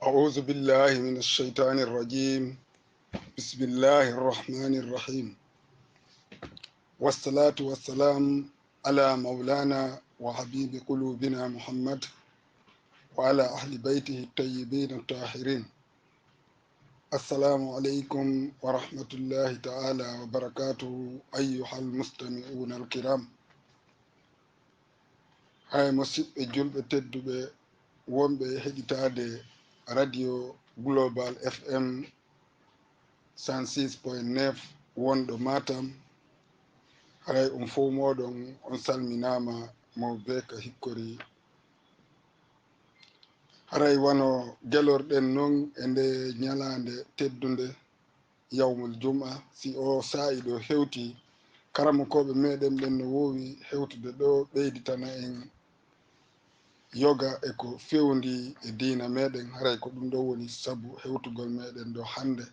أعوذ بالله من الشيطان الرجيم. بسم الله الرحمن الرحيم، والصلاة والسلام على مولانا وحبيب قلوبنا محمد وعلى أهل بيته الطيبين الطاهرين. السلام عليكم ورحمة الله تعالى وبركاته أيها المستمعون الكرام. هاي مسيب جلب تدب wonɓe heɗitade radio global fm 106.9 wonɗo matam. haray fo moɗon on salminama mawbe ka hikkori. haray wano gelorɗen non e nde ñalande teddunde yawmul jum'a, si o sa'i ɗo hewti karamokoɓe meɗen ɓen no wowi hewtude ɗo ɓeyditana en yoga e ko fewndi e diina meɗen. haray ko ɗum ɗo woni sabu hewtugol meɗen ɗo hande.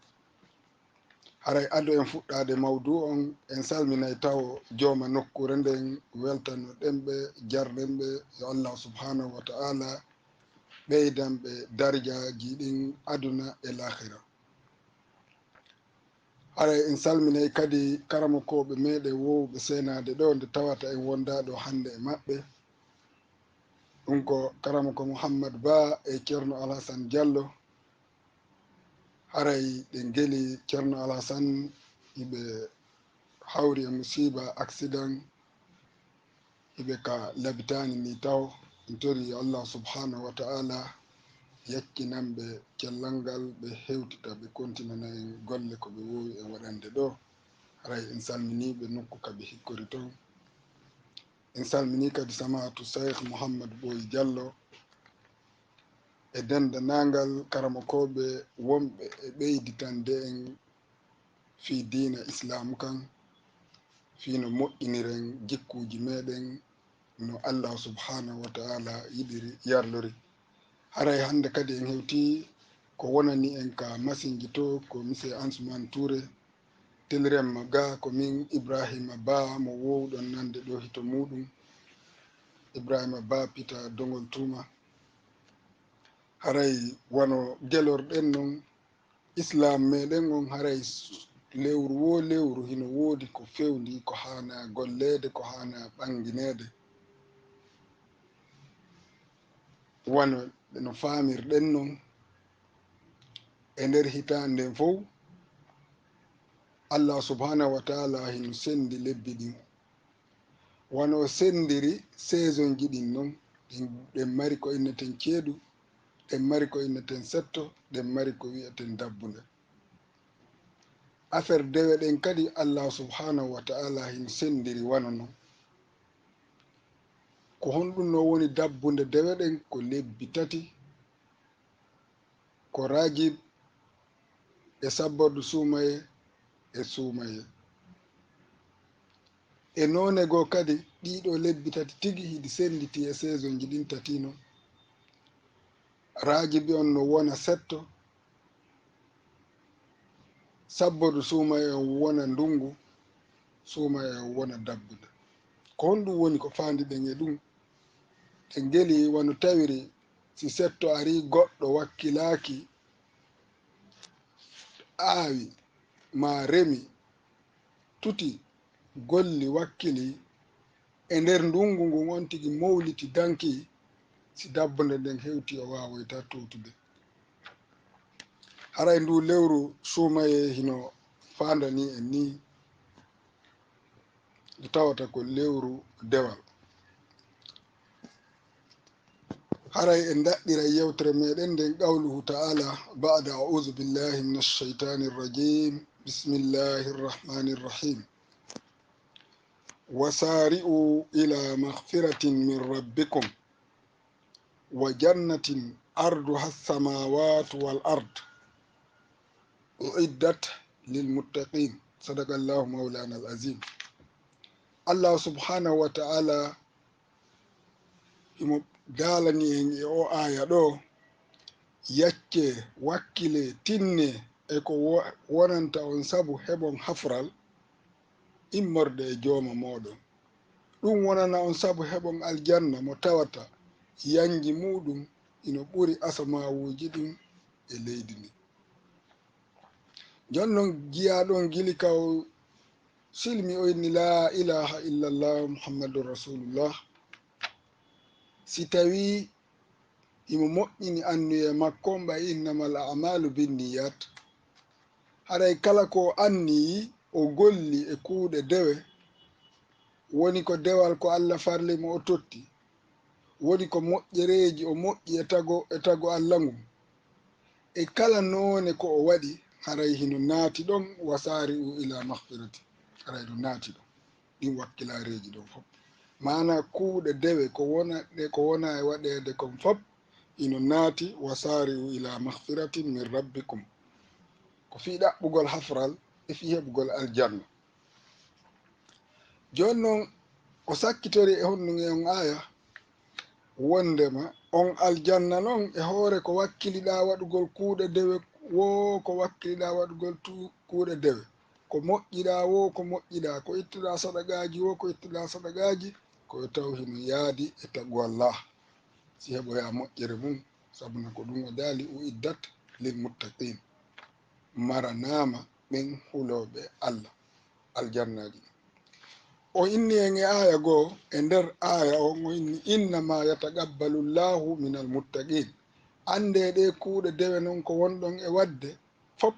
haray ado en fuɗɗade mawdu on en salminay taw jooma nokkure nden weltano ɗemɓe jarɗenɓe yo allah subhanahu wa ta'ala ɓeydanɓe darajaji ɗin aduna e lahira. haray en salminay kadi karamokoɓe meɗen wowɓe senade ɗo nde tawata en wondaɗo hande e maɓɓe. ɗum ko karamoko mouhammad ba e ceerno alhassane diallo. haray ɗe geli ceerno alhassane hiɓe hawri e musiba accident hiɓe ka labitani ni taw en tori allah subhanahu wa ta'ala yakkinanɓe cellal ngal ɓe hewtita ɓe continana en golle ko ɓe wowi e waɗande ɗo. haray en salminiɓe nokku kaɓe hikkori ton. en salmini kadi samatu cheikh mouhammad boyi diallo e dendanagal karamokoɓe wonɓe e ɓeyditande en fi diina islamu kan, fino moƴƴiniren jikkuji meɗen no allah subhanahu wa ta'ala yiɗiri yarlori. haray hande kadi en hewti ko wonani en ka masinji to ko monsieur Ansoumane Touré, teliremma ga ko min ibrahima ba mo wowɗon nande ɗo hito muɗum, ibrahima ba pita dogol tuma. haray wano gelorɗen non islam meɗen on, haray lewru wo lewru hino woodi ko fewndi ko hana gollede ko hana ɓanginede. wano no famirɗen non e nder hitande nden fof allah subhanahu wa ta'ala hino sendi lebbi ɗin. wano sendiri saison ji ɗin non ɗen mari ko inneten ceeɗu, ɗen mari ko inneten setto, ɗen mari ko wi'eten dabbunde. affaire dewe ɗen kadi allah subhanahu wa ta'ala hino sendiri wano non. ko honɗum no woni dabbunde dewe ɗen ko lebbi tati, ko ragib e sabbordu sumaye e sumaye. e none goo kadi ɗiɗo lebbi tati tigi hiɗi senditi e saison ji ɗin tati non. ragibi on no wona setto, sabbordu sumaye on wona ndungu, sumaye on wona dabbude. ko honɗum woni ko fandiɗen e ɗum. e ngeli wano tawiri si setto ari goɗɗo wakkilaki aawi ma remi tuti golli wakkili e nder ndungu ngun on tigi mawliti danki, si dabbunde nden hewti o wawoyta towtude. haray ndu lewru sumaye hino fandani en ni nde tawata ko lewru dewal. haray en daɗɗira yewtere meɗen nden qawluhu ta'ala ba'da a'udhu billahi minash shaitani rrajim bismillahi rrahmani rrahim wasari'u ila maghfiratin min rabbikum wa jannatin arduha as-samawati wal ard uiddat lilmuttaqin. sadakallahu maulana al azim. allah subhanahu wa ta'ala imo dalani en e o aya ɗo yacce wakkile tinne e ko wonanta on sabu heɓon hafral immorde e jooma moɗon. ɗum wonana on sabu heɓon aljanna mo tawata yanji muɗum ino ɓuri asamawuji ɗin e leydi ndi. jon noon jiyaɗon gili kaw silmi o inni la ilaha illallah muhammadun rasulullah, si tawi imo moƴƴini annuye makko mba innamal amalu binniyat, haɗay kala ko anniyi o golli e kuuɗe dewe, woni ko dewal ko Allah farli mo o totti, woni ko moƴƴereji o moƴƴi e tago Allah ngu, e kala none ko o waɗi haray hino naati ɗon wasari u ila mahfirati, haray ɗo naati ɗon ɗin wakkilareji ɗon fof. mana kuuɗe dewe ko wona e waɗede kon fof ino naati wasari u ila mahfiratin min rabbikum, ko fi ɗaɓɓugol hafral e fi heɓugol aljanna. joni noon o sakkitori e honnuge on aya wondema on aljanna noon e hoore ko wakkiliɗa waɗugol kuuɗe dewe wo, ko wakkiliɗa waɗugol kuuɗe dewe, ko moƴƴiɗa wo, ko moƴƴiɗa, ko ittuɗa sadagaji wo, ko ittuɗa sadagaji, koye taw hino yaadi e tagu Allah, si heɓoya moƴƴere mum, sabuna ko ɗum o daali u iddat lil muttaqin, maranama ɓen huloɓe Allah aljannaji. o inni en e aya goo, e nder aya on o inni innama yataqabbalu llahu min almuttaqin, ande ɗe kuuɗe dewe noon ko wonɗon e wadde fop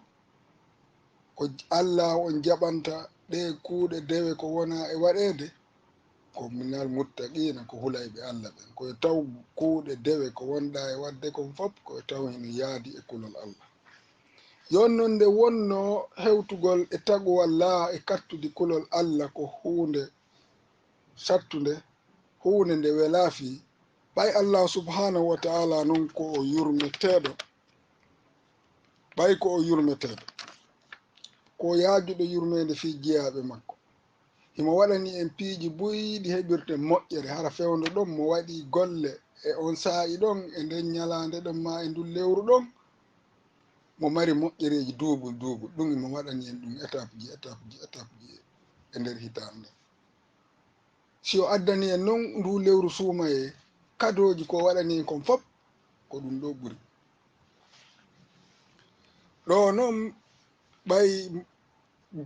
ko Allah on jaɓanta ɗe kuuɗe dewe ko wona e waɗede ko minal muttaqina, ko hulayɓe Allah ɓen, koye taw kuuɗe dewe ko wonɗa e wadde kon fop koye taw hino yaadi e kulol Allah. yon noon nde wonno hewtugol e tagu Allah e kattude kulol Allah ko hunde sattude, hunde nde welaafi, ɓay Allah subhanahu wa ta'ala noon ko o yurmeteɗo, ɓay ko o yurmeteɗo, ko yaajuɗo yurmede fi jeyaɓe makko, himo waɗani en piiji buyɗi heɓirte moƴƴere, hara fewndo ɗon mo waɗi golle e on saa'i ɗon e nden ñalande ɗon ma e ndun lewru ɗon, mo mari moƴƴereji duubul ɗum mo waɗani en ɗum étape ji e nder hitande. si o addani en noon ndu lewru suumaye kadoji ko waɗani en kon fop ko ɗum ɗo ɓuri. ɗo noon ɓay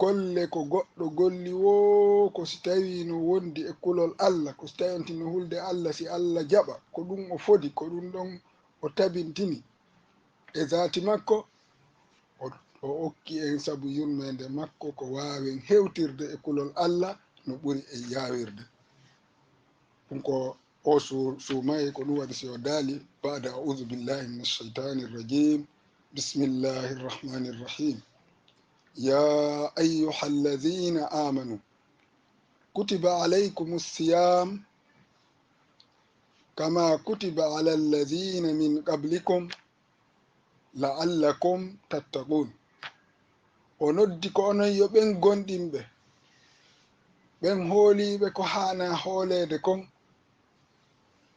golle ko goɗɗo golli wo, ko si tawi no wondi e kulol Allah, ko si tawi on tino hulde Allah, si Allah jaɓa ko ɗum o fodi, ko ɗum ɗon o tabintini e zati makko, o okki en sabu yurmede makko ko wawen hewtirde e kulol Allah no ɓuri e yawirde. ɗum ko o suumaye ko ɗum waɗi si o daali bada audu billahi min alcheitani irrajim, bismillahi irrahmani irrahim, ya ayuha alladina amanu kutiba alaykum alsiyam kama kutiba ala alladina min qablikum la'allakum tattaqun. o noddi ko onon yo ɓen gonɗinɓe, ɓen hooliɓe ko hana hoolede kon,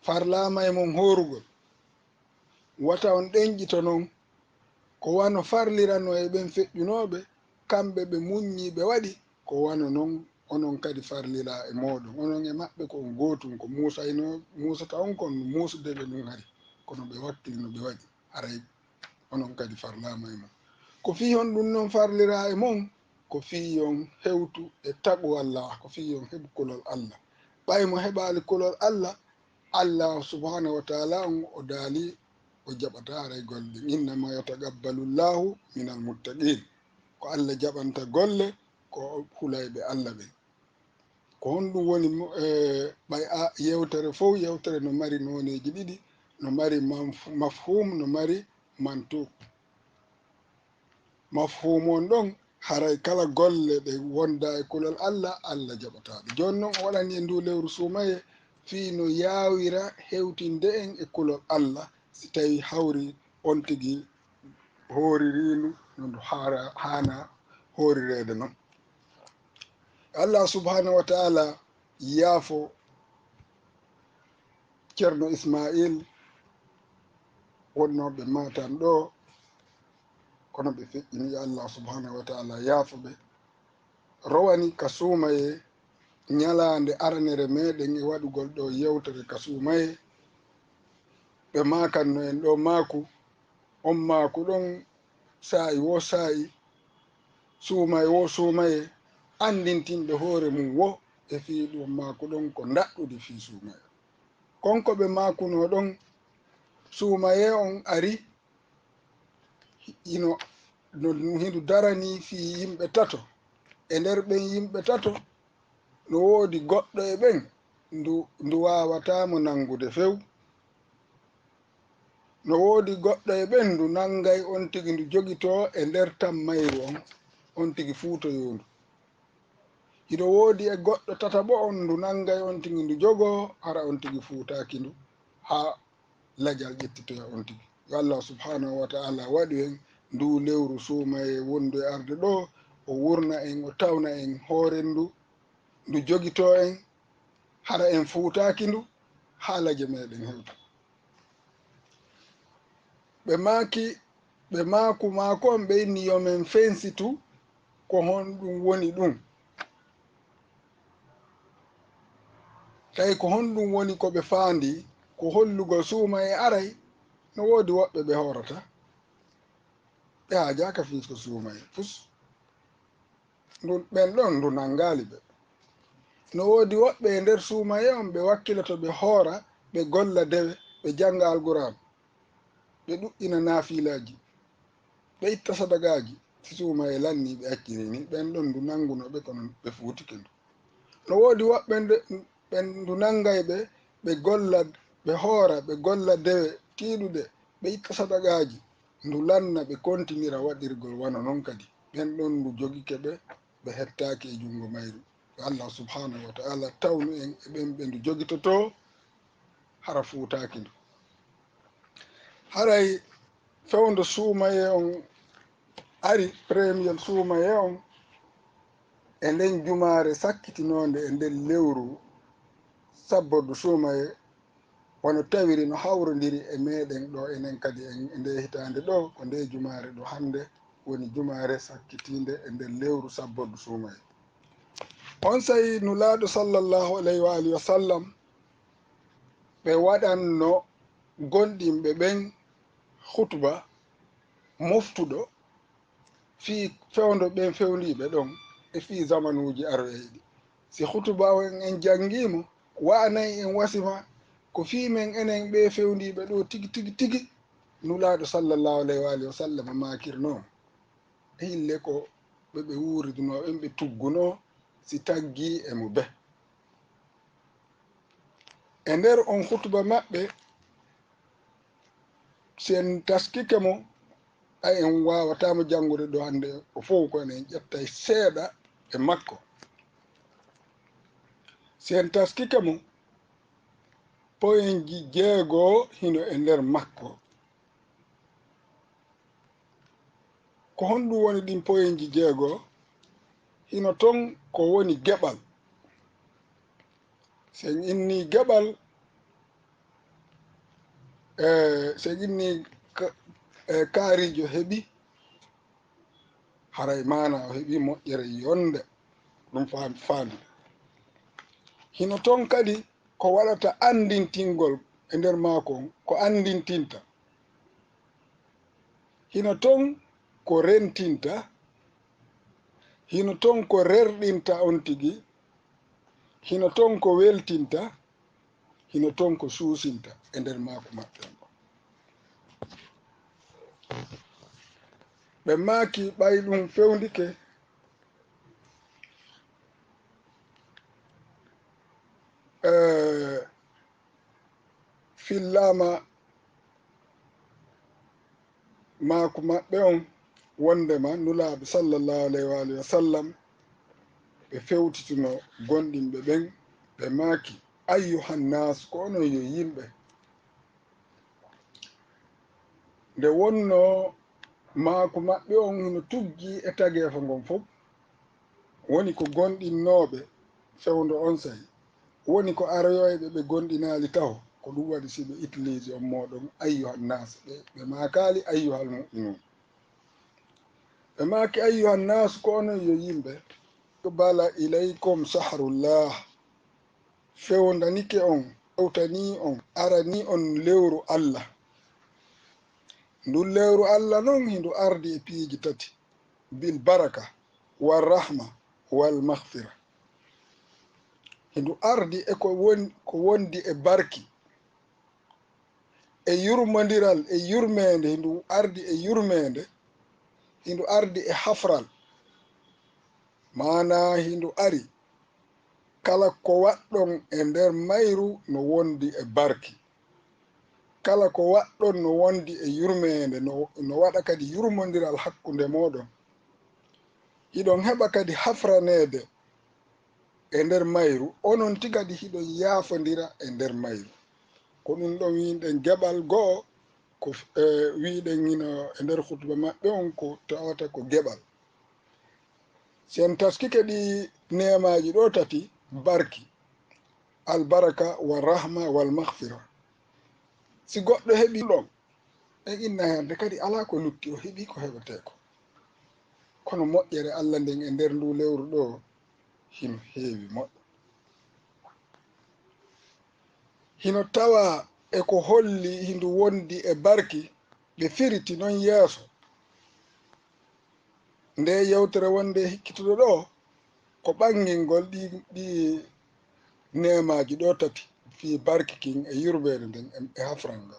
farlama e mon horugol, wata on ɗenƴito noon ko wano farlirano e ɓen feƴƴunoɓe, kamɓe ɓe muññiɓe waɗi ko wano noon onon kadi farlira e moɗon, onon e maɓɓe ko on gotum, ko musata on kon musudeɓe ɗum hari, kono ɓe wakkili no ɓe waɗi, haray onon kadi farlama e mon, ko fi on ɗum noon farlira e mon, ko fi on hewtu e tagu Allah, ko fi on heɓu kulol Allah. ɓay mo heɓali kulol Allah, Allah subhanahu wa ta'ala on o daali o jaɓata haray golle, innama yataqabbalu llahu min almuttaqin, ko Allah jaɓanta golle ko hulayɓe Allah ɓe. ko honɗum woni ɓay yewtere fof, yewtere no mari noneji ɗiɗi, no mari mafhum, no mari mantuk. mafhum on ɗon haray kala golle ɗe wonda e kulol Allah, Allah jaɓataɗe. joni noon o waɗani en ndu lewru suumaye fi no yawira hewtinde en e kulol Allah, si tawi hawri on tigui horirindu no hana horirede noon. Allah subhanahu wa ta'ala yaafo ceerno Ismail wonnoɓe Matam ɗo, kono ɓe feƴƴini Allah subhanahu wa ta'ala yaafoɓe, rowani ka suumaye ñalande aranere meɗen e waɗugol ɗo yewtere ka suumaye, ɓe makanno en ɗo maaku on maako ɗon saa'i wo saa'i suumay wo suumaye andintinɓe hoore mum wo e fii ɗum maako ɗon ko daɗɗude fii suumaye konko ɓe maakuno ɗon suumaye on ari ino no hindu darani fii yimɓe tato e nder ɓen yimɓe tato no woodi goɗɗo e ɓen ndu wawatamo nangude few no woodi goɗɗo e ɓen ndu nangay on tigi ndu jogito e nder tammayru on tigi fuutoyondu hiɗo woodi e goɗɗo tataɓo on ndu nangay on tigi ndu jogo hara on tigi fuutaki ndu ha lajal ƴettitoya on tigi yo Allah subhanahu wa ta'ala waɗi en ndu lewru suumaye wondu e arde ɗo o wurna en o tawna en hooren ndu jogito en hara en fuutaki ndu haalaje meɗen hewta ɓe maaku maako on ɓe inni yomen fensitu ko honɗum woni ɗum tawi ko honɗum woni ko ɓe faandi ko hollugo suuma e aray no woodi woɓɓe ɓe horata ɓe haajaka fiisko suuma e pus ɓen ɗon ndu nangali ɓe no woodi woɓɓe e nder suuma e on ɓe wakkiloto ɓe hoora ɓe golla dewe ɓe janga alquran ɓe ɗuɗɗina naafilaji ɓe itta sadagaji si suuma e lanni ɓe acciri ni ɓen ɗon ndu nanguno ɓe kono ɓe fuutike ndu no woodi woɓɓe ɓen ndu nangay ɓe ɓe golla ɓe hoora ɓe golla dewe tiiɗuɗe ɓe itta sadagaji ndu lanna ɓe kontinira waɗirgol wana noon kadi ɓen ɗon ndu jogike ɓe hettaki e jungo mayru Allah subhanahu wa ta'ala tawnu en e ɓen ɓe ndu jogitoto hara fuutaki ndu haray fewndo suumaye on ari premier suumaye on e nden jumaare sakkitinonde e nden lewru sabbodu suumaye wono tawiri no hawrodiri e meɗen ɗo enen kadi e nde hitande ɗo ko nde jumaare ɗo hande woni jumaare sakkitinde e nder lewru sabbodu suumaye on sayi nulaaɗo sallllahu alayhi wa alihi wa sallam ɓe waɗanno gonɗinɓe ɓen hutuba moftuɗo fii fewndo ɓen fewndiɓe ɗon e fii zamanuji aroyɗi si hutuba en jangimo wa'anayi en wasima ko fii men enen ɓe fewndiɓe ɗo tigi tigi tigi nulaaɗo sallllahu alayhi wa alihi wa sallam makirno e hille ko ɓe wuuriduno ɓen ɓe tugguno si taggi e mo be e nder on hutuba maɓɓe sen taskike mo ay en wawatamo jangude ɗo hande o fof ko enen ƴettay seeɗa e makko sen taskike mo poyenji 6 hino e nder makko ko honɗum woni ɗin poyenji 6 hino ton ko woni geɓal sen inni geɓal sen inni kaarijo heɓi haray mana o heɓi moƴƴere yonde ɗum faami hino ton kadi ko waɗata andintingol e nder maako ko andintinta hino ton ko rentinta hino ton ko rerɗinta on tigi hino ton ko weltinta hino ton ko suusinta e nder maako maɓɓe ɓe maaki ɓay ɗum fewndike fillama maako maɓɓe on wondema nulaaɓe sallllahu alayhi wa alihi wa sallam ɓe fewtituno gonɗinɓe ɓen ɓe maaki ayyuhannas ko onon yo yimɓe nde wonno maako maɓɓe on no tuggi e tageefa ngon fof woni ko gonɗinnoɓe fewndo on sayi woni ko aroyoyɓe ɓe gonɗinaali taw ko ɗum waɗi si ɓe utilise on moɗon ayyuhannas ɓe maakaali ayyuhal mu'minun ɓe maaki ayyuhannas ko onon yo yimɓe bala ilaykum sahrullah fewndanike on ewtani on arani on lewru Allah ndu lewru allah noon hindu ardi e piiji tati bil baraka wal rahma wal maghfira hindu ardi e ko wondi e barki e yurmodiral e yurmede hindu ardi e yurmede hindu ardi e hafral mana hindu ari kala ko waɗɗon e nder mayru no wondi e barki kala ko waɗɗon no wondi e yurmede no waɗa kadi yurmodiral hakkunde moɗon hiɗon heɓa kadi hafranede e nder mayru onon tigadi hiɗon yaafodira e nder mayru ko ɗum ɗon wiɗen geɓal go'o ko wiɗen ino e nder hutuba maɓɓe on ko tawata ko geɓal sen taskike ɗi nemaji ɗo tati barki albaraka wal rahma wal maghfira si goɗɗo heɓi ɗon e inna herde kadi ala ko lutti o heɓi ko heɓeteko kono moƴƴere allah nden e nder ndu lewru ɗo hino heewi moƴƴo hino tawa e ko holli hindu wondi e barki ɓe firiti non yeeso nde yewtere wonde hikkituɗo ɗo ko ɓangingol ɗi nemaji ɗo tati fi barki kin e yurmede nden e hafranga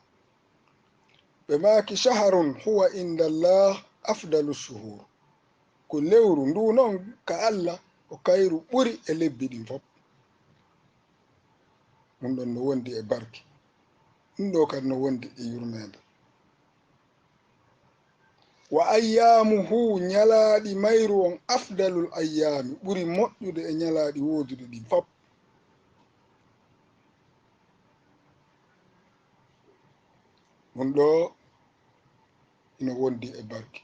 ɓe maki shaharun huwa indallah afdalu shuhur ko lewru ndu noon ka allah ko kayru ɓuri e lebbi ɗin fof ɗum ɗon no wondi e barki ɗum ɗo kadi no wondi e yurmede wa ayyamuhu ñalaaɗi mayru on afdalul ayyami ɓuri moƴƴude e ñalaaɗi wodude ɗin fof ɗum ɗo hino wondi e barki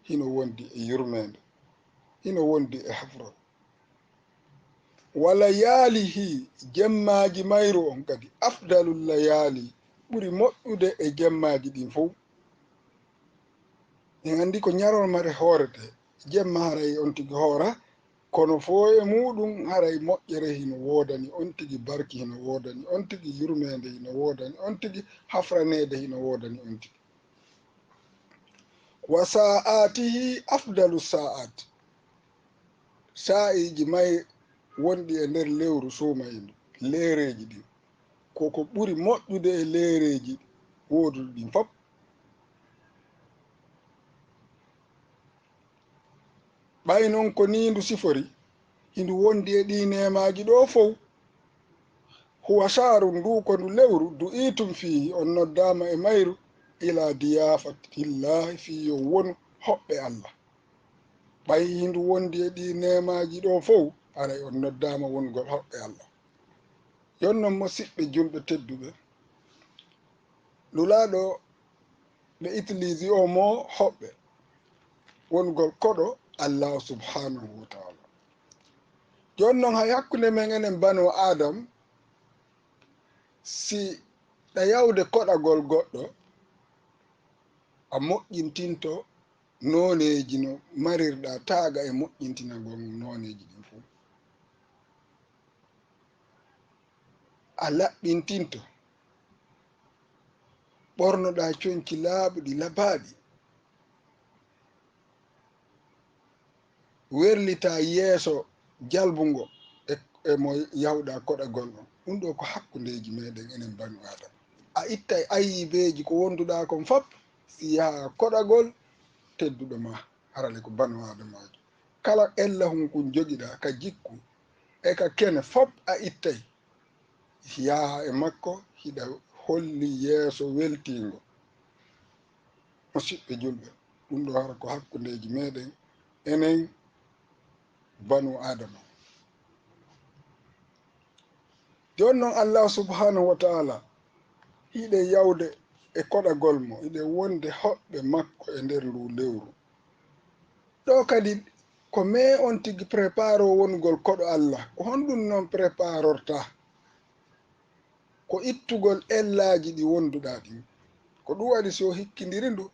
hino wondi e yurmede hino wondi e hafrol wala yaalihi jemmaji mayru on kadi afdalul layali ɓuri moƴƴude e jemmaji ɗin fof en andi ko ñarol mare hoorete jemma haray on tigi hoora kono fo e muɗum haray moƴƴere hino wodani on tigi barki hino wodani on tigi yurmede hino wodani on tigi hafranede hino wodani on tigi wa sa'atihi afdalu sa'at sa'iji may wonɗi e nder lewru sumayindu leereji ɗin koko ɓuri moƴƴude e leereji woduɗi ɗin fof ɓay noon ko ni ndu sifori hindu wondi e ɗi nemaji ɗo fof huwa sharu ndu ko ndu lewru du itum fihi on noddama e mayru ila diyafatillahi fi yo wonu hoɓɓe allah ɓay hindu wondi e ɗi nemaji ɗo fof aray on noddama wongol hoɓɓe allah jonnon musidɓe julɓe tedduɓe lulaɗo ɓe utilise o mo hoɓɓe wongol koɗo allah subhanahu wa taala jonnon hay hakkude men enen banu adam si ɗa yawde koɗagol goɗɗo a moƴƴintinto noneji no marirɗa taaga e moƴƴintinagol noneji ɗin fof a laɓɓintinto ɓornoɗa conci laaɓuɗi labaɗi werlita yeeso jalbungo e mo yawɗa koɗagol ɗon ɗum ɗo ko hakkudeji meɗen enen banu adama a ittay ayibeji ko wonduɗa kon fof si yaha koɗagol tedduɗo ma harale ko banu adamajo kala ella hunkun jogiɗa ka jikku e ka kene fof a ittay yaha e makko hiɗa holli yeeso weltingo musidɓe julɓe ɗum ɗo hara ko hakkudeji meɗen enen banu adama joni noon allah subhanahu wa taala hiɗe yawde e koɗagol mo hiɗe wonde hoɓɓe makko e nder ndu lewru ɗo kadi ko me on tigi prépare o wongol koɗo allah ko honɗum noon préparorta ko ittugol ellaji ɗi wonduɗa ɗin ko ɗum waɗi so hikkidiri ndu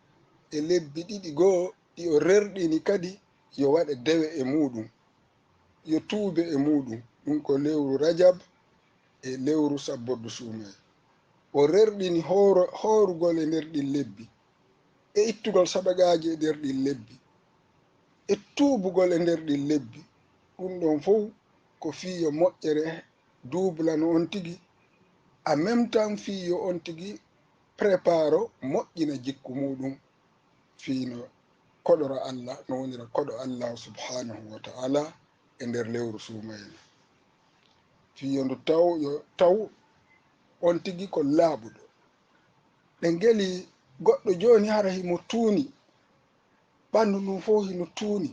e lebbi ɗiɗi goo ɗi o rerɗini kadi yo waɗe dewe e muɗum yo tuube e muɗum ɗum ko lewru rajab e lewru sabboddu sumay o rerɗini horugol e nder ɗin lebbi e ittugol sadagaji e nder ɗin lebbi e tuubugol e nder ɗin lebbi, ɗum ɗon fof ko fiyo moƴƴere duublano on tigi en même temps fiyo on tigi préparo moƴƴina jikku muɗum fiino koɗoro Allah no wonira koɗo Allah subhanahu wa ta'ala e nder lewru suumayni fiyo ndu taw on tigi ko laaɓuɗo ɗe ngeli goɗɗo joni hara himo tuuni ɓandu ndum fof hino tuuni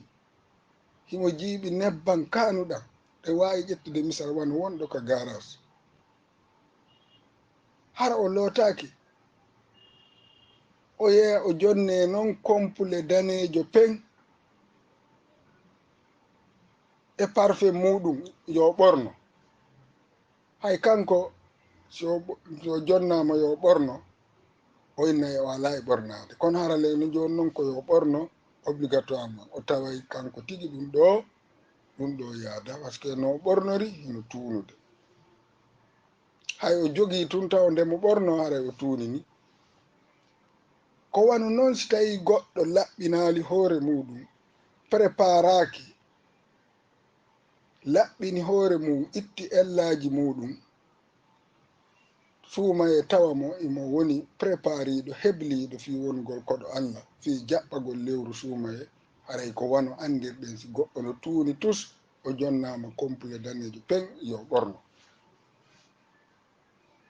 himo jiiɓi nebban kanuɗam ɗe wawi ƴettude misal wano wonɗo ka garas hara o lootaki o yeeya o jonne noon compule danejo peng e parfum muɗum yo ɓorno hay kanko so jonnama yo ɓorno o innayi o ala e ɓornade kono hara leyno joni noon ko yo ɓorno obligatoirement o taway kanko tigi ɗum ɗo yaada par ce que no ɓornori hino tuunude hay o jogii tun taw ndemo ɓorno haray o tuuni ni ko wano noon si tawi goɗɗo laɓɓinali hoore muɗum préparaki laɓɓini hoore mum itti ellaji muɗum suumaye tawa mo imo woni prépariɗo hebliɗo fi wongol koɗo Allah fi jaɓɓagol lewru suumaye haray ko wano andirɗen si goɗɗo no tuuni tus o jonnama complet danejo peng yo ɓorno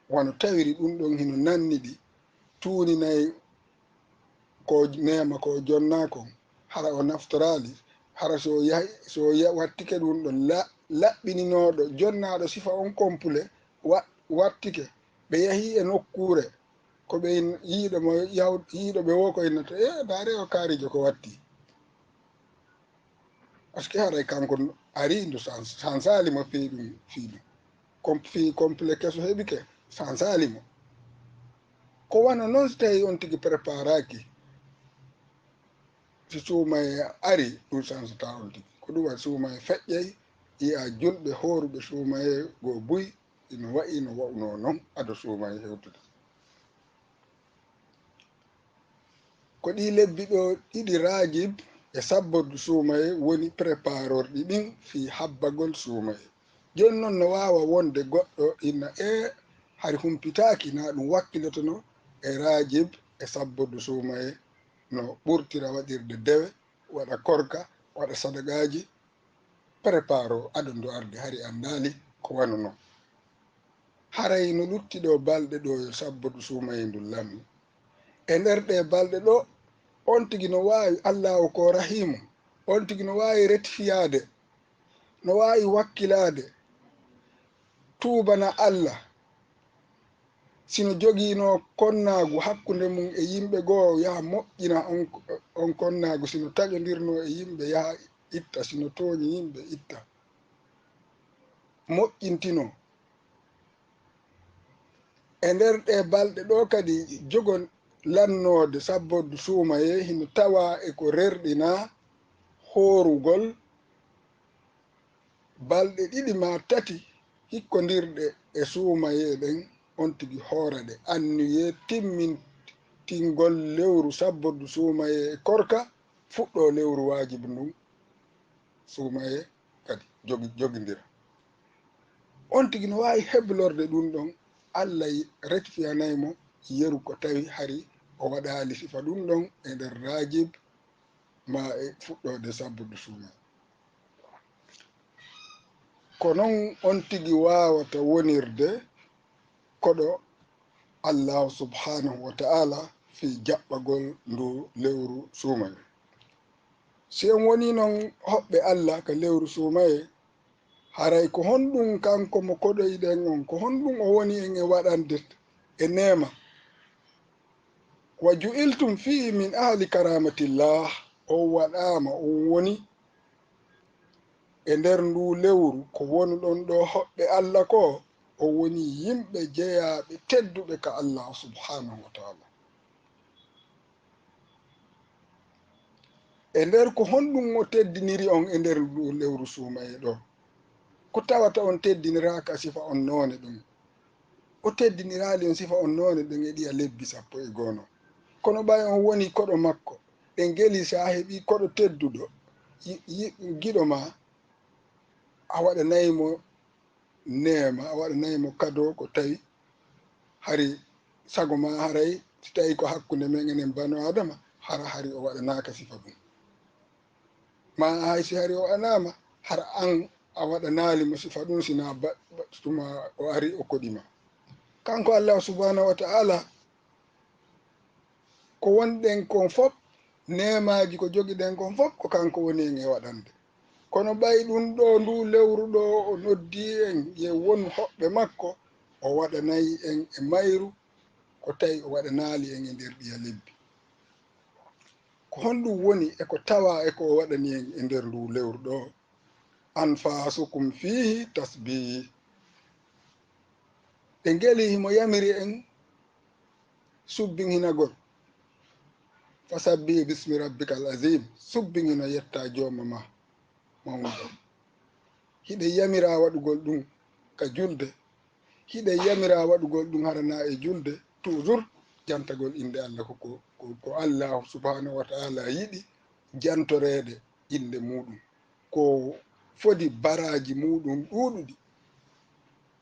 wano tawiri ɗum ɗon hino nanniɗi tuuninayi ko nema ko jonna kon hara o naftorali hara so wattike ɗum ɗon laɓɓininoɗo jonnaɗo sifa on complet wattike ɓe yahi e nokkure ko ɓe yiiɗo ɓe wo ko innata daare o kaarijo ko watti par ce que haray kanko ari ndu sansalimo fiɗum fi complet keso heɓike sansalimo ko wana noon so tawi on tigi préparaki si suumaye ari ɗum sansata on tigi ko ɗum waɗi suumaye feƴƴay yiya julɓe horuɓe suumaye go buy ino wayi no wawno noon ado suumaye hewtude ko ɗi lebbi ɗo ɗiɗi rajib e sabborde suumaye woni préparorɗi ɗin fi habbagol suumaye joni noon no wawa wonde goɗɗo inna hari humpitaki na ɗum wakkilotono e rajib e sabborde suumaye no ɓurtira waɗirde dewe waɗa korka waɗa sadagaji préparo aɗo ndu arde hari andali ko wano noon haray no luttiɗo balɗe ɗo yo sabborde suumaye ndu lammi e nder ɗe balɗe ɗo on tigi no wawi allahu ko rahimu on tigi no wawi retifiyade no wawi wakkilade tubana Allah sino jogino konnagu hakkude mum e yimɓe goo yaha moƴƴina on konnagu sino taƴodirno e yimɓe yaha itta sino tooñi yimɓe itta moƴƴintino e nder ɗe balɗe ɗo kadi jogon lannode sabborde suumaye hino tawa e ko rerɗina horugol balɗe ɗiɗi ma tati hikkodirɗe e suumaye ɗen on tigi hoorade annuye timmintingol lewru sabborde suumaye e korka fuɗɗo lewru wajibu ndun suumaye kadi jogidira on tigi no wawi heblorde ɗum ɗon Allah rectifiyanaymo yeru ko tawi hari o waɗali sifa ɗum ɗon e nder rajib ma e fuɗɗode sabborde suumaye ko noon on tigi wawata wonirde koɗo Allah subhanahu wa ta'ala fi jaɓɓagol ndu lewru suumaye si en woni noon hoɓɓe Allah ka lewru suumaye haray ko honɗum kanko mo koɗoyɗen on ko honɗum o woni en e waɗande e nema wa ju'iltum fihi min ahli karamatillah o waɗama on woni e nder ndu lewru ko woni ɗon ɗo hoɓɓe Allah ko o woni yimɓe jeeyaɓe tedduɓe ka Allah subhanahu wa ta'ala e nder ko honɗum o teddiniri on e nder ndu lewru suumaye ɗo ko tawata on teddiniraka sifa on none ɗum o teddinirali on sifa on none ɗum e ɗiya lebbi 11 kono ɓay on woni koɗo makko ɗen geli sa heɓi koɗo tedduɗo giɗo ma a waɗanayimo neema a waɗanayimo kado ko tawi hari sago ma haray so tawi ko hakkunde men enen bano adama hara hari o waɗanaka sifa ɗum ma hay si hari o anama hara an a waɗanalimo sifa ɗum sina tuma o ari o koɗima kanko Allah subhanahu wa ta'ala ko wonɗen kon fof nemaji ko jogiɗen kon fof ko kanko woni en e waɗande kono ɓay ɗum ɗo ndu lewru ɗo o noddi en ye won hoɓɓe makko o waɗanayi en e mayru ko tawi o waɗanali en e nder ɗiya lebbi ko honɗum woni eko tawa eko o waɗani en e nder ndu lewru ɗo anfasukum fihi tasbihi ɓe ngeli himo yamiri en subbinhinagol fasabbihi bismi rabbikal azim subbinhino yetta joma ma mawɗo hiɗe yamira waɗugol ɗum ka julde hiɗe yamira waɗugol ɗum harana e julde toujours jantagol inde Allah ko Allah subhanahu wa ta'ala yiɗi jantorede inde muɗum ko fodi baraji muɗum ɗuɗuɗi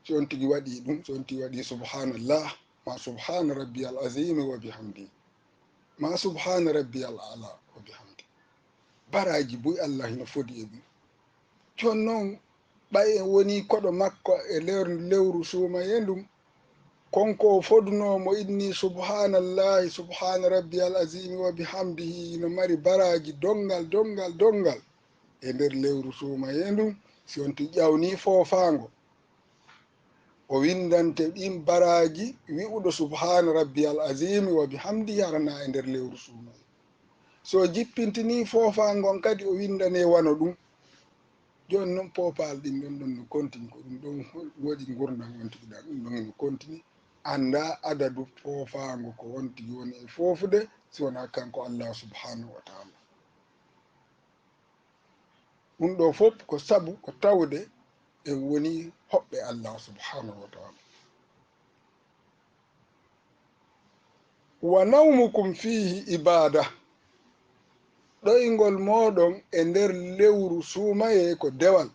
so on tigi waɗi ɗum so on tigi waɗi subhanallah ma subhana rabbiyal azim wa bihamdi ma subhana rabbiyal ala wa bihamdi baraji boy Allah hino fodi e ɗum jon noon ɓay en woni koɗo makko e lewru suumayendum konko fodunomo inni subhanallahi subhana rabbiyal azimi wa bihamdihi no mari baraji dongal e nder lewru suumayendum si on ti ƴawni foofango o windante ɗin baraji wi'uɗo subhana rabbiyal azimi wa bihamdihi harana e nder lewru suumay so jippintini foofangon kadi o windane wano ɗum joni noon popal ɗin ɗon ɗon no continue ko ɗum ɗon waɗi gurdam wontiɗa ɗum ɗon no continue anda adadu foofango ko wonti woni e foofude si wona kanko Allah subhanahu wa ta'ala ɗum ɗo fof ko sabu ko tawde en woni hoɓɓe Allah subhanahu wa ta'ala wa nawmukum fihi ibada ɗoyngol moɗon e nder lewru suumaye ko dewal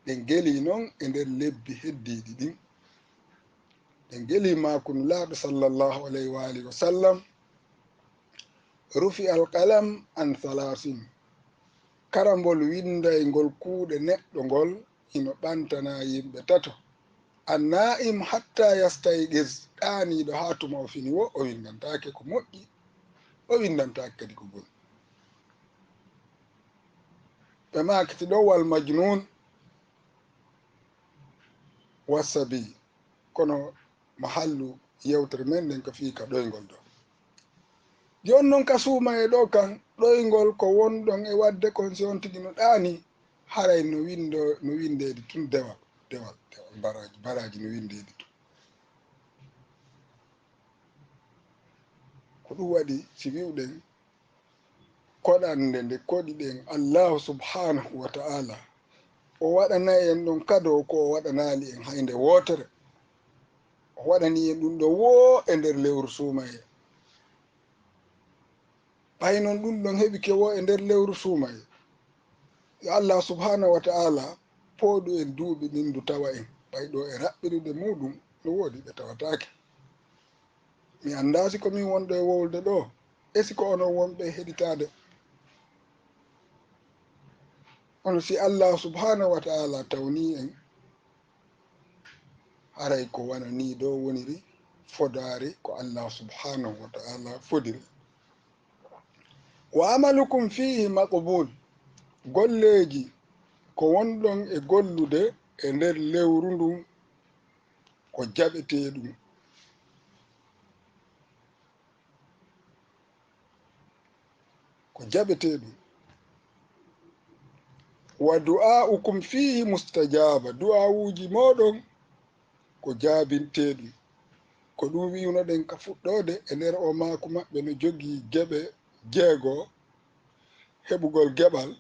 ɗen geli noon e nder lebbi heddiɗi ɗin ɗen geli makunu laaɗo sallallahu alayhi wa alihi wa sallam rufi alqalam an thalasin karambol winday ngol kuuɗe neɗɗo ngol hino ɓantana yimɓe tato anna'im hatta yastayqiz ɗaniɗo ha tuma o fini wo o windantake ko moƴƴi o windantake kadi ko boni ɓe makiti ɗo wal majnun wasabi kono mahallu yewtere men nden ko fii ka ɗoygol ɗo jon noon ka suuma e ɗo kan ɗoygol ko wonɗon e wadde kon si on tigi no ɗaani haray no windeede tun dewal baraji no windeede tun ko ɗum waɗi si wiwɗen koɗande nde koɗiɗen allahu subhanahu wa ta'ala o waɗanayi en ɗon kado ko o waɗanali en haynde wootere o waɗani en ɗum ɗo woo e nder lewru suumaye ɓay noon ɗum ɗon heɓi kewo e nder lewru suumaye yo Allah subhanahu wa ta'ala pooɗu en duuɓi ɗin ndu tawa en ɓay ɗo e raɓɓirude muɗum no woodi ɓe tawatake mi anda si ko min wonɗo e wowlde ɗo e si ko onon wonɓe heɗitade ono si Allah subhanahu wa ta'ala tawni en haray ko wana ni ɗo woniri fodare ko Allah subhanahu wa ta'ala fodiri wa amalukum fihi maqbul golleji ko wonɗon e gollude e nder lewru ndun ko jaɓeteɗum wa du'a'ukum fihi mustajaba du'awuji moɗon ko jaabinteɗum ko ɗum wiwnoɗen ka fuɗɗode e nder o maku maɓɓe no jogii geɓe jeego heɓugol geɓal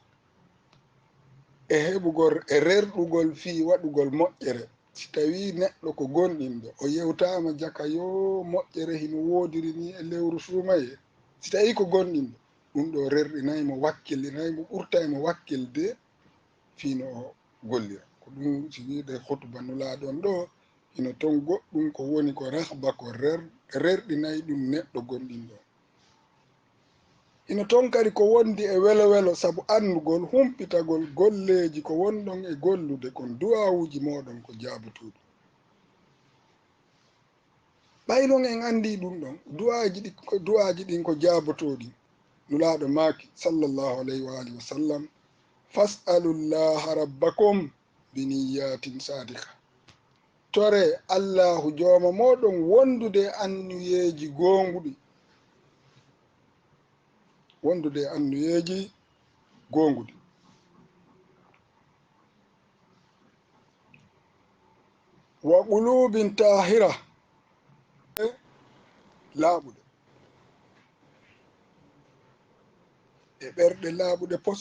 e heɓugol e rerɗugol fii waɗugol moƴƴere si tawi neɗɗo ko gonɗinɗo o yewtama jaka yo moƴƴere hino wodiri ni e lewru suumaye, si tawi ko gonɗinɗo ɗum ɗo rerɗinaymo wakkillinaymo ɓurtaymo wakkilde fino o gollira. ko ɗum si wiide hutuba nulaɗon ɗo hino ton goɗɗum ko woni ko rahba ko rerɗinayi ɗum neɗɗo gonɗinɗo. hino ton kadi ko wondi e welo welo sabu andugol humpitagol golleji ko wonɗon e gollude kon duwawuji moɗon ko jabutuɗum. ɓaynon en andi ɗum ɗon du'aji ɗin ko jabotoɗi. nulaɗo maki sallllahu alayhi wa alihi wa sallam fas'alullaha rabbakum biniyatin sadika. tore allahu jooma moɗon wondude annuyeji gonguɗi, wondude annuyeji gonguɗi. wa qulubin tahira, laaɓuɗe e ɓerɗe laaɓuɗe pos.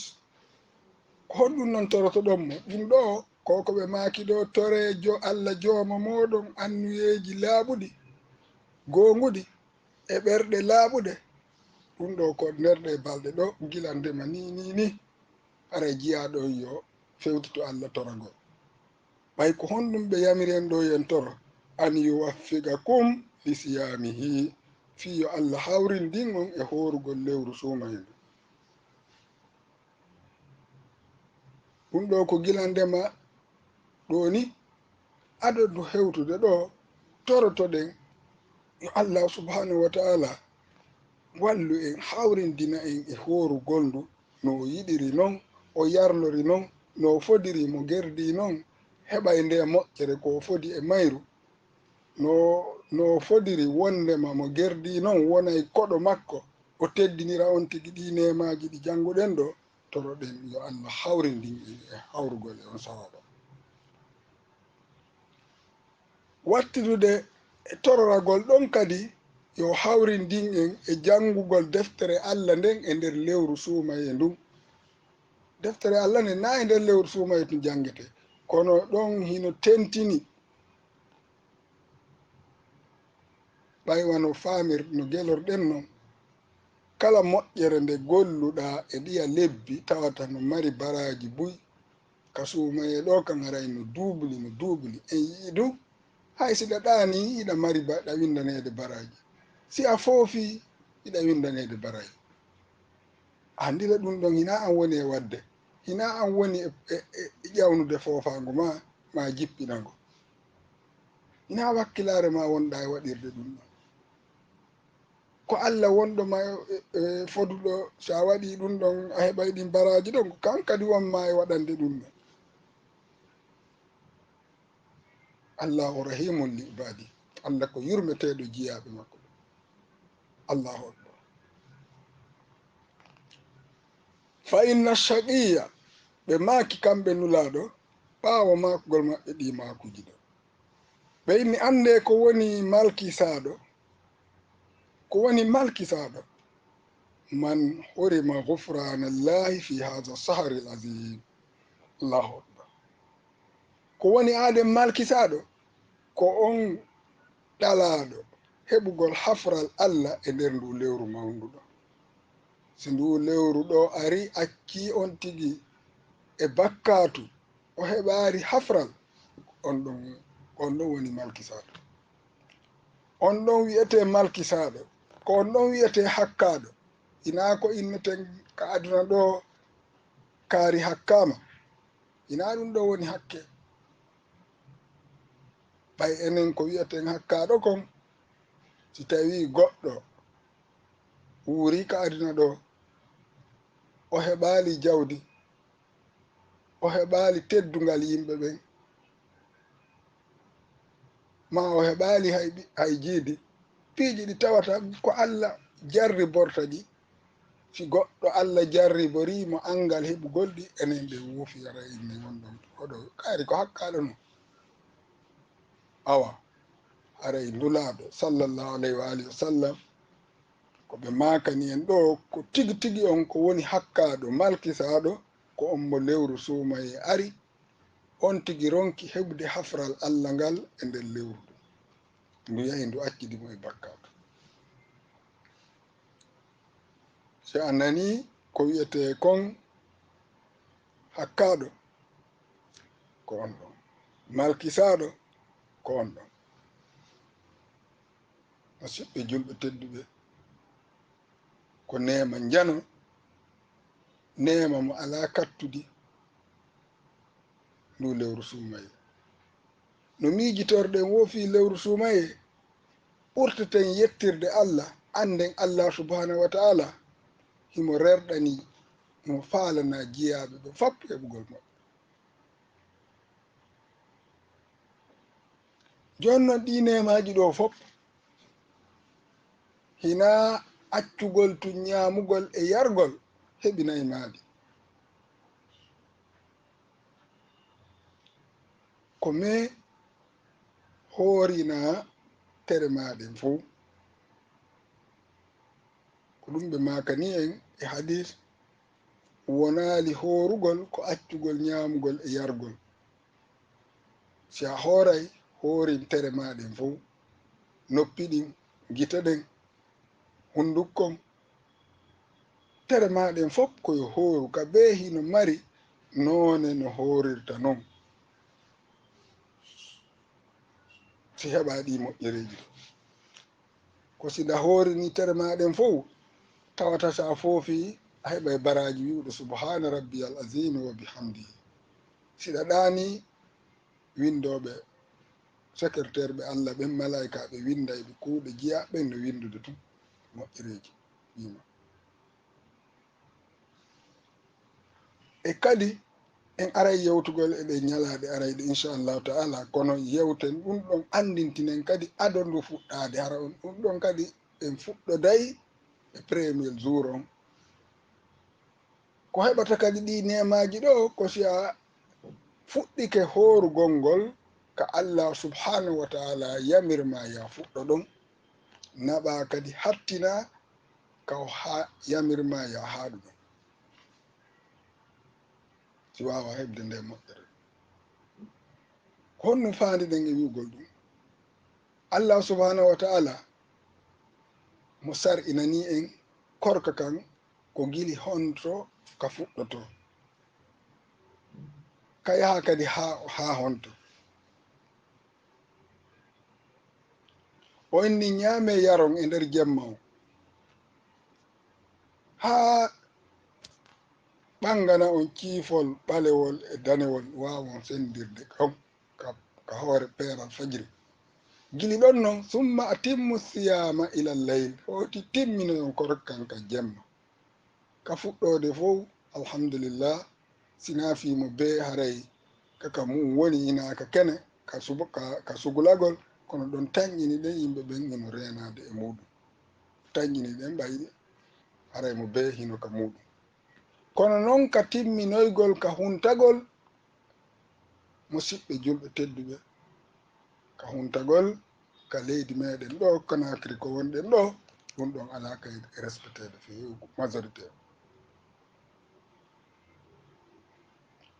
honɗum noon torotoɗon mo ɗum ɗo ko ɓe maaki ɗo tore allah jooma moɗon annuyeji laaɓuɗi gonguɗi e ɓerɗe laaɓuɗe. ɗum ɗo ko nerɗe balɗe ɗo gilandema ni ara jiyaɗo yo fewtito allah toragol. ɓay ko honɗum ɓe yamiren ɗo yen toro an yuwaffigakum li siyamihi, fiyo allah hawrin ndin on e horugol lewru suumaydu. ɗum ɗo ko gilandema ɗo ni adadu hewtude ɗo torotoɗen yo allah subhanahu wa ta'ala wallu en hawrindina en e horugol ndu no o yiɗiri non, o yarlori non, no fodiri mo gerdi non, heɓa e nde moƴƴere ko fodi e mayru, no fodiri wondema mo gerdi non wonay koɗo makko, o teddinira on tigi ɗi nemaji ɗi janguɗen ɗo. toroɗen yo allah hawrindin en e hawrugol e on sawaba. wattidude e tororagol ɗon kadi yo hawrindin en e jangugol deftere allah nden e nder lewru suumaye ndun. deftere allah nde na e nder lewru suumaye to jangete, kono ɗon hino tentini ɓaywano famir no gelorɗen non. kala moƴƴere nde golluɗa e ɗiya lebbi tawata no mari baraji buy, ka suumaye ɗo kan aray no duubli en yii du hay siɗa ɗani iɗa mari ɗa windanede baraji, si a foofi iɗa windanede baraji. andila ɗum ɗon hina an woni e wadde, hina an woni e ƴawnude foofago ma jippinago, hina wakkilare ma wonɗa e waɗirde ɗum ɗon. ko allah wonɗo ma e foduɗo sa waɗi ɗum ɗon a heɓay ɗin baraji ɗon, ko kan kadi wonma e waɗande ɗum ɗon. allahu rahimun li ibadi, allah ko yurmeteɗo jiyaɓe makko. allahu akbar. fa inna shaqiya, ɓe maaki kamɓe nulaɗo ɓaawo makugol maɓɓe ɗi makuji ɗo. ɓe inni ande ko woni malkisaɗo, ko woni malkisaɗo man hurima gufrana llahi fi hadha sahari l azim. allahu akbar. ko woni aden malkisaɗo ko on ɗalaɗo heɓugol hafral allah e nder ndu lewru mawnduɗo. si ndu lewru ɗo ari acci on tigi e bakkatu o heɓari hafral, on ɗon woni malkisaɗo. on ɗon wiyete malkisaɗo, ko on ɗon wiyete hakkaɗo. ina ko inneten ka aduna ɗo kaari hakkama, ina ɗum ɗo woni hakke. ɓay enen ko wiyeten hakkaɗo kon, si tawi goɗɗo wuuri ka aduna ɗo, o heɓali jawdi, o heɓali teddugal yimɓe ɓen, ma o heɓali hay jiidi, piiji ɗi tawata ko allah jarri borta ɗi. si goɗɗo allah jarriborimo angal heɓugol ɗi, enen ɓe wuufi ara inne wonɗon oɗo kaari ko hakkaɗo no. awa aray ndulaɗo sallllahu alayhi wa alihi wa sallam ko ɓe makani en ɗo ko tigi tigi on ko woni hakkaɗo malkisaɗo, ko on mo lewru suumaye ari on tigi ronki heɓde hafral allah ngal e nder lewru ndu yahi ndu accidi mo e bakkato. so a nani ko wiyete kon hakkaɗo ko on ɗon, malkisaɗo ko on ɗon. musidɓe julɓe tedduɓe, ko nema jano, nema mo ala kattudi ndu lewru suumaye. no miijitorɗen wofi lewru suumaye ɓurteten yettirde allah, anden allah subhanahu wa ta'ala himo rerɗani mo faalana jiyaɓe ɓe fop heɓugol maɓɓe. jonnon ɗi nemaji ɗo fop hina accugol tu ñamugol e yargol heɓinayi maɗi, ko me hoorina tere maɗen fo ko ɗum ɓe makani en e hadis wonali horugol ko accugol ñamugol e yargol. si a hooray hoorin tere maɗen fo, noppi ɗin, gita ɗen, hundukkon, tere maɗen fop koye hooru ka be hino mari noone no hoorirta non. si heɓa ɗi moƴƴereji ɗo ko sida hoorini tere maɗen fo tawata sa foofi a heɓa baraji wiwɗo subhana rabbiyal azim wa bihamdihi. siɗa ɗani windoɓe secrétaire ɓe allah ɓen malaika ɓe winda ɓe kuuɗe jiya ɓen no windude tun moƴƴereji wima. e kadi en aray yewtugol eɗen ñalaɗe arayɗe inchallahu taala, kono yewten ɗum ɗon andintinen kadi adondu fuɗɗade hara on ɗum ɗon kadi en fuɗɗoday e premier jour on. ko heɓata kadi ɗi nemaji ɗo ko si a fuɗɗike hoorugol ngol ka allah subhanahu wa taala yamirma ya fuɗɗo ɗon, naɓa kadi hattina ka ha yamirma ya haɗu ɗon, si wawa heɓde nde moƴƴere. honno fandi ɗen e wiugol ɗum allah subhanahu wa taala mo sar inani en korka kan ko gili honto ka fuɗɗoto ka yaha kadi ha honto. o inni ñaame yaron e nder jemma o ha ɓangana on ciifol ɓalewol e danewol wawon sendirde ka hoore peeral fajiri. gili ɗon noon summa atimmu siyama ilal layl, hoti timmino on korkan ka jemma. ka fuɗɗode fof alhamdulillah sinafimo be haray kaka mum woni inaka kene ka sugulagol, kono ɗon tañƴini ɗen yimɓe ɓen ino renade e muɗum, tañƴini ɗen ɓayde haray mo be hino ka muɗum. kono noon ka timminoygol ka huntagol musidɓe julɓe tedduɓe, ka huntagol ka leydi meɗen ɗo Conakry ko wonɗen ɗo, ɗum ɗon ala kay respectede fewi majorité.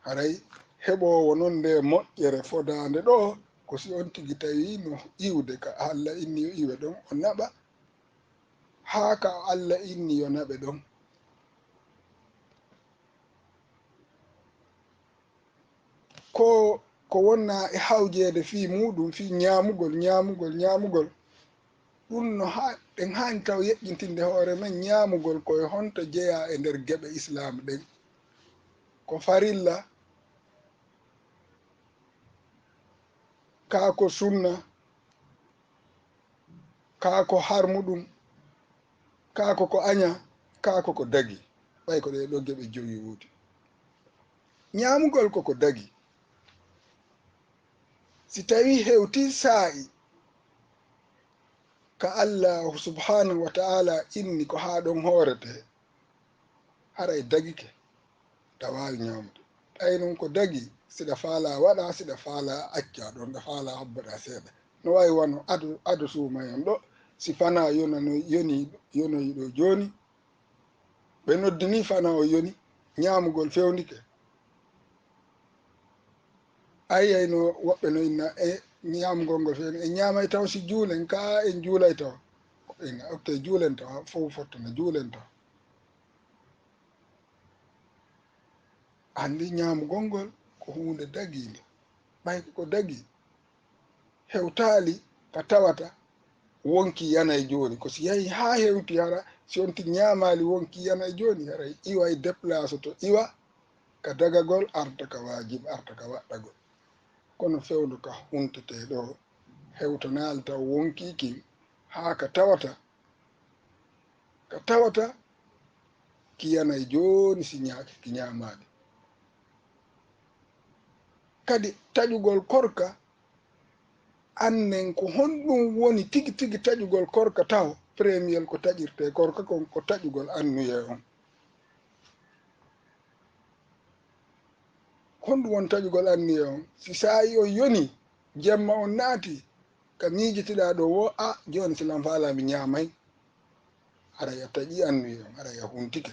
haray heɓowo non nde moƴƴere fodande ɗo ko si on tigi tawi no iwde ka allah inni yo iwe ɗon o naɓa, ha ka allah inni yo naɓe ɗon. ko wonna e hawjede fi muɗum fi ñamugol ɗum no ɗen hani taw yeƴƴintinde hoore men ñamugol koye honto jeeya e nder geɓe islam ɗen. ko farilla, kaa ko sunna, kaa ko harmuɗum, kaa ko aña, kaa ko dagi. ɓay ko ɗe ɗo geɓe joyi wuudi. ñamugol koko dagi si tawi hewti saa'i ka allah subhanahu wa ta'ala inni ko ha ɗon hoorete, haray dagike ta wawi ñamude. ɗay non ko dagi siɗa faala waɗa, siɗa faala acca ɗon, ɗa faala hobboɗa seeɗa. no wawi wano ado suumayon ɗo si fana yonoyiɗo joni ɓe noddini fana o yoni ñamugol fewnike. ayiyayno woɓɓe no inna e ñamgol ngol feeni en ñamay taw si juulen ka en juulay taw ina ok juulen taw fof fottana juulen taw andi ñamgol ngol ko hunde dagiinde ɓay ko dagi hewtaali ka tawata wonki yana e jooni ko si yahi haa hewti hara si on ti ñaamaali wonki yana e jooni hara iwa e déplace to iwa ka dagagol arta ka waajib arta ka waɗɗagol kono fewndo ka huntete ɗo hewtanaali taw wonkiikin haa ka tawata ki yana e jooni si ñaaki ki ñaamaali kadi taƴugol korka annen ko honɗum woni tigi tigi taƴugol korka taw premier ko taƴirte korka kon ko taƴugol annuye on honɗum won taƴugol annuye on si saayi o yoni jemma on naati ka miijitiɗa ɗo wo a joni silam faalami ñamay ara ya taƴi annuye on ara ya huntike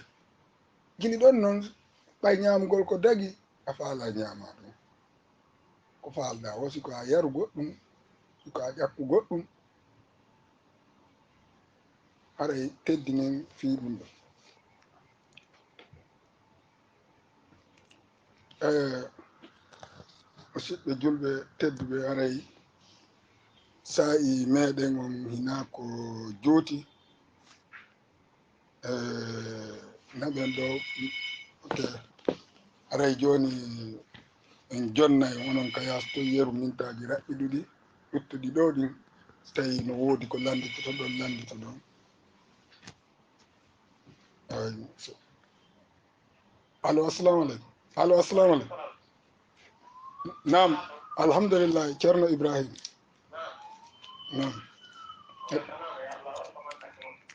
gini ɗon noon ɓay ñamgol ko dagi a faala ñama ɗum ko faalɗa o siko a yaru goɗɗum siko a ƴakku goɗɗum haray teddinen fiiɗum ɗo musidɓe julɓe tedduɓe haray sa'i meɗen on hina ko jooti naɓen ɗo ok haray joni en jonnay onon ka yasto yeru mintaji raɓɓiɗuɗi ƴuttuɗi ɗo ɗin tawi no woodi ko landitoto ɗon landito ɗon allo assalamu aleykum allo assalamu aleykum nam alhamdulillah ceerno ibrahima nam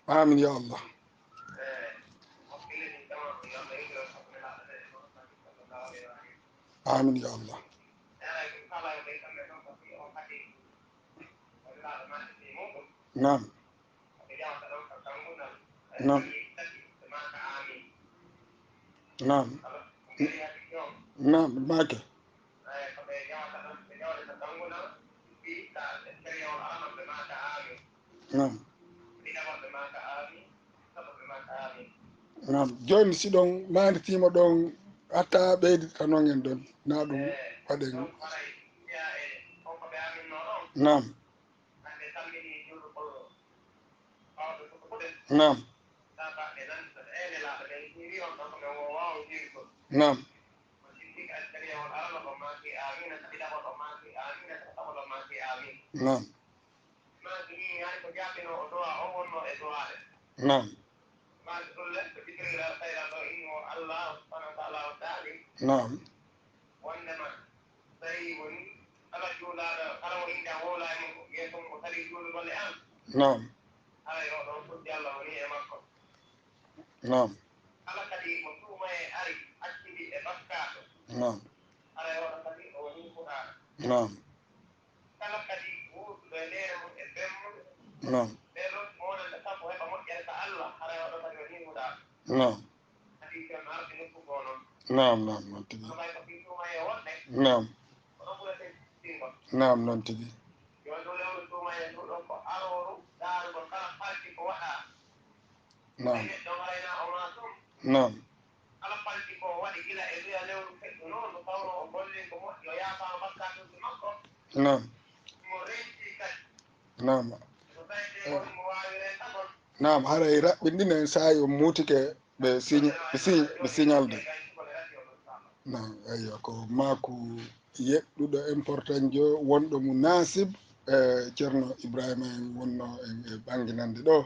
amin ya allah amin ya allah nam nam nam nam make nam nam joni siɗon manditima ɗon hatta ɓeydita noon en ɗon na ɗum waɗen nam nam nam nam nam nam nam nam nam nam nam nam nam nam noon tigi nam nam noon tigi nam nam nam nam nam haray raɓɓinɗinen sayi o muutike ɓe signalde nam eyyo ko maku yeɗɗuɗo important jo wonɗo mo nasib ceerno ibrahima en wonno en e ɓanginande ɗo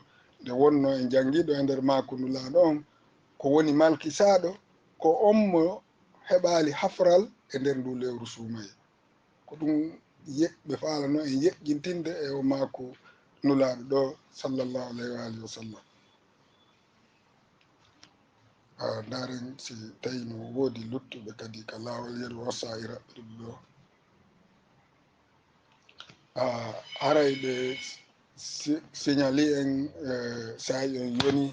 nde wonno en jangguiɗo e nder makunulaɗo on ko woni malkisaɗo ko ommo heɓali hafral e nder ndu lewru suumaye ko ɗum ɓe falano en yeƴƴintinde e o maku nulaɗo ɗo sallllahu alayhi wa alihi wa sallam ndaren si tawi no woodi luttuɓe kadi ka laawol yeru o sa'i raɓɓiɗuɓe ɗo haray ɓe signali en sa'i on yoni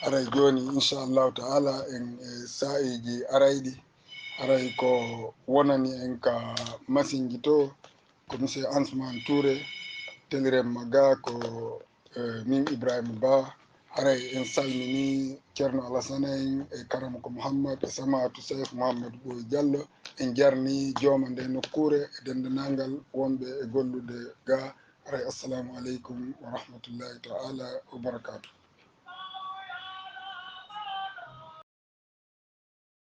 haray joni inchallahu taala en sa'iji arayɗi haray ko wonani en ka masinji to ko monsieur Ansoumane Touré telirem maga ko min Ibrahima Ba haray en salmini ceerno Alassane en e karama ko Mouhammad e samatu Cheikh Mouhammad Boy Diallo en jarni jooma nde nokkure e dendanangal wonɓe e gollude ga haray assalamu aleykum wa rahmatullahi taala wa barakatuh